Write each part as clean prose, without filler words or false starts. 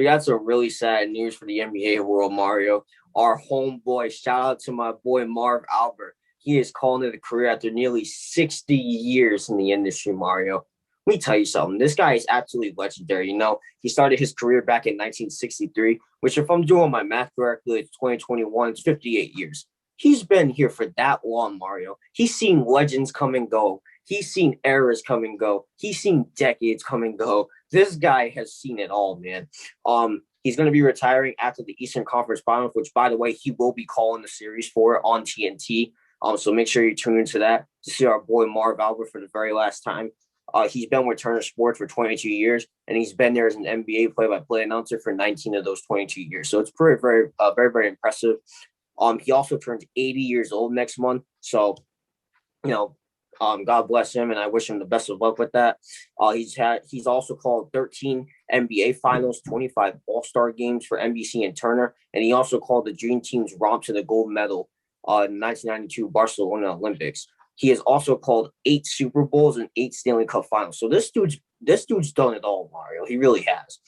We got some really sad news for the NBA world, Mario. Our homeboy, shout out to my boy Marv Albert. He is calling it a career after nearly 60 years in the industry, Mario. Let me tell you something. This guy is absolutely legendary. He started his career back in 1963, which, if I'm doing my math correctly, it's 2021. It's 58 years. He's been here for that long, Mario. He's seen legends come and go. He's seen eras come and go. He's seen decades come and go. This guy has seen it all, man. He's going to be retiring after the Eastern Conference Finals, which, by the way, he will be calling the series for it on TNT. So make sure you tune into that to see our boy Marv Albert for the very last time. He's been with Turner Sports for 22 years, and he's been there as an NBA play-by-play announcer for 19 of those 22 years. So it's very impressive. He also turns 80 years old next month. So, God bless him, and I wish him the best of luck with that. He's also called 13 NBA Finals, 25 All-Star games for NBC and Turner, and he also called the Dream Team's romp to the gold medal in 1992 Barcelona Olympics. He has also called 8 Super Bowls and 8 Stanley Cup Finals. So this dude's done it all, Mario. He really has.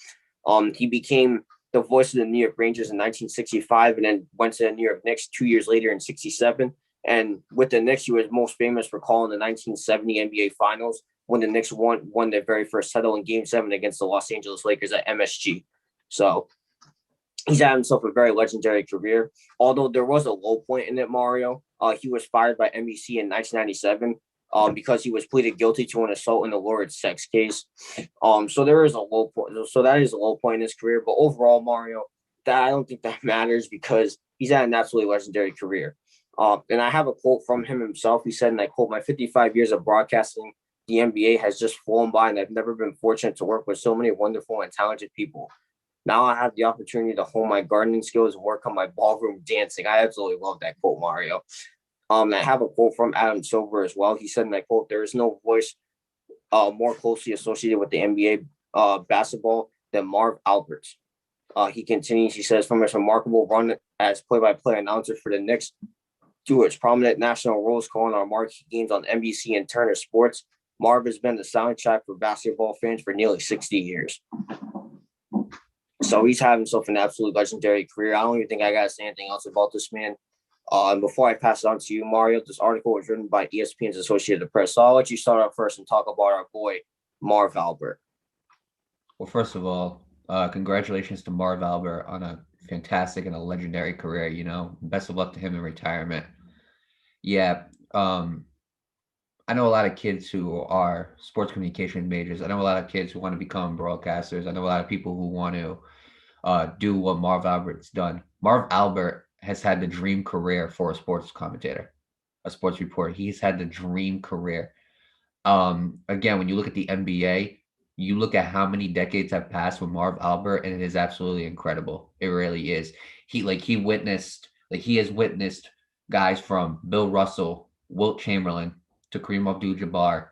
He became the voice of the New York Rangers in 1965, and then went to the New York Knicks 2 years later in '67. And with the Knicks, he was most famous for calling the 1970 NBA Finals when the Knicks won their very first title in Game 7 against the Los Angeles Lakers at MSG. So he's had himself a very legendary career. Although there was a low point in it, Mario. He was fired by NBC in 1997 because he was pleaded guilty to an assault and allured sex case. So there is a low point. So that is a low point in his career. But overall, Mario, I don't think that matters because he's had an absolutely legendary career. And I have a quote from him himself. He said, and I quote, "My 55 years of broadcasting the NBA has just flown by, and I've never been fortunate to work with so many wonderful and talented people. Now I have the opportunity to hone my gardening skills and work on my ballroom dancing." I absolutely love that quote, Mario. I have a quote from Adam Silver as well. He said, and I quote, "There is no voice more closely associated with the NBA basketball than Marv Albert's." He continues, he says, "From his remarkable run as play-by-play announcer for the Knicks to its prominent national roles calling our marquee games on NBC and Turner Sports, Marv has been the soundtrack for basketball fans for nearly 60 years. So he's had himself an absolute legendary career. I don't even think I got to say anything else about this man. And before I pass it on to you, Mario, this article was written by ESPN's Associated Press. So I'll let you start out first and talk about our boy, Marv Albert. Well, first of all, congratulations to Marv Albert on a fantastic and a legendary career. Best of luck to him in retirement. Yeah, I know a lot of kids who are sports communication majors. I know a lot of kids who want to become broadcasters. I know a lot of people who want to do what Marv Albert's done. Marv Albert has had the dream career for a sports commentator, a sports reporter. He's had the dream career. Again, when you look at the NBA, you look at how many decades have passed with Marv Albert, and it is absolutely incredible. It really is. He has witnessed guys from Bill Russell, Wilt Chamberlain, to Kareem Abdul-Jabbar,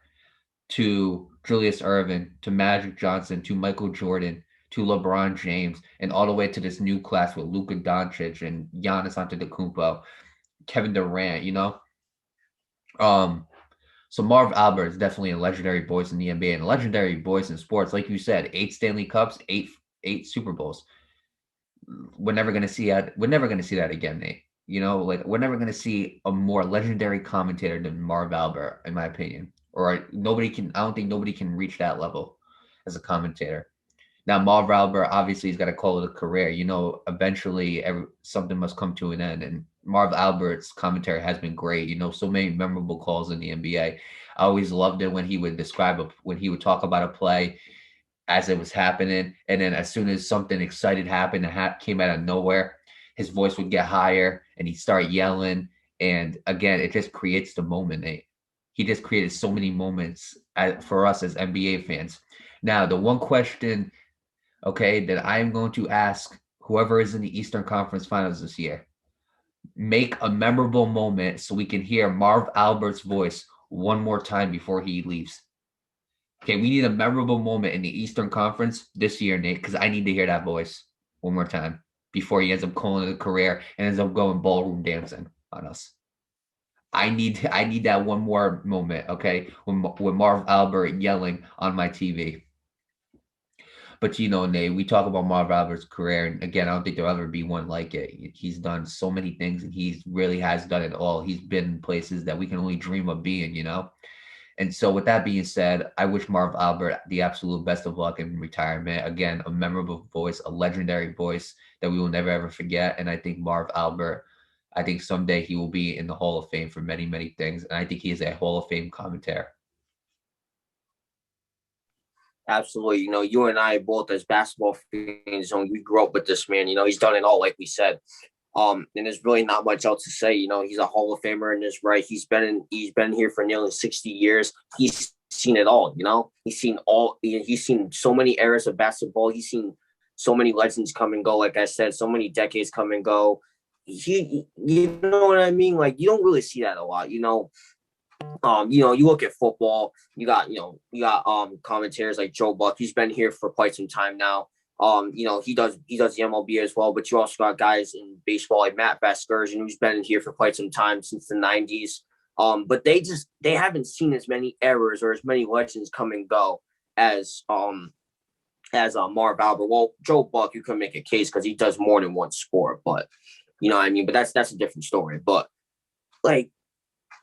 to Julius Erving, to Magic Johnson, to Michael Jordan, to LeBron James, and all the way to this new class with Luka Doncic and Giannis Antetokounmpo, Kevin Durant. So Marv Albert is definitely a legendary voice in the NBA and a legendary voice in sports. Like you said, 8 Stanley Cups, eight Super Bowls. We're never gonna see that. We're never gonna see that again, Nate. We're never gonna see a more legendary commentator than Marv Albert, in my opinion. Or nobody can. I don't think nobody can reach that level as a commentator. Now, Marv Albert obviously he's got to call it a career. Eventually something must come to an end. And Marv Albert's commentary has been great. So many memorable calls in the NBA. I always loved it when he would when he would talk about a play as it was happening, and then as soon as something excited happened that came out of nowhere, his voice would get higher and he'd start yelling. And again, it just creates the moment. He just created so many moments for us as NBA fans. Now, the one question, okay, that I am going to ask whoever is in the Eastern Conference Finals this year, make a memorable moment so we can hear Marv Albert's voice one more time before he leaves. Okay, we need a memorable moment in the Eastern Conference this year, Nate, because I need to hear that voice one more time before he ends up calling it a career and ends up going ballroom dancing on us. I need that one more moment, okay, with Marv Albert yelling on my TV. But Nate, we talk about Marv Albert's career, and again, I don't think there'll ever be one like it. He's done so many things, and he really has done it all. He's been in places that we can only dream of being. And so, with that being said, I wish Marv Albert the absolute best of luck in retirement. Again, a memorable voice, a legendary voice that we will never ever forget. And I think Marv Albert, I think someday he will be in the Hall of Fame for many, many things. And I think he is a Hall of Fame commentator. Absolutely. You and I both as basketball fans, we grew up with this man. He's done it all, like we said. And there's really not much else to say. He's a Hall of Famer in his right. He's been here for nearly 60 years. He's seen it all. He's seen so many eras of basketball. He's seen so many legends come and go. Like I said, so many decades come and go. You know what I mean? Like, you don't really see that a lot. You look at football, you got commentators like Joe Buck. He's been here for quite some time now. He does the MLB as well, but you also got guys in baseball like Matt Vasgersian, who's been here for quite some time, since the 90s. But they haven't seen as many errors or as many legends come and go as Marv Albert. Well, Joe Buck, you can make a case because he does more than one sport, but you know what I mean? But that's a different story. But like,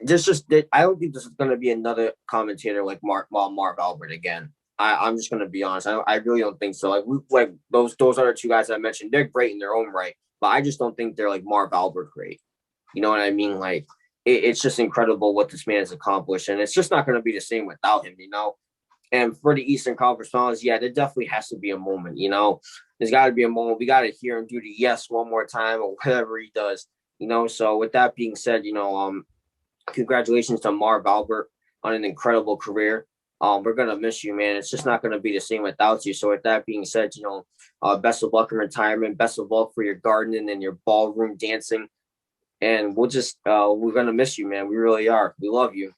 I don't think this is going to be another commentator like Marv Albert again. I'm just going to be honest. I really don't think so. Like those other two guys I mentioned, they're great in their own right, but I just don't think they're like Marv Albert great. You know what I mean? Like, it's just incredible what this man has accomplished, and it's just not going to be the same without him. And for the Eastern Conference Finals, yeah, there definitely has to be a moment. There's got to be a moment. We got to hear him do the yes one more time or whatever he does. So with that being said, congratulations to Marv Albert on an incredible career. We're gonna miss you, man. It's just not gonna be the same without you. So with that being said, best of luck in retirement. Best of luck for your gardening and your ballroom dancing. And we're gonna miss you, man. We really are. We love you.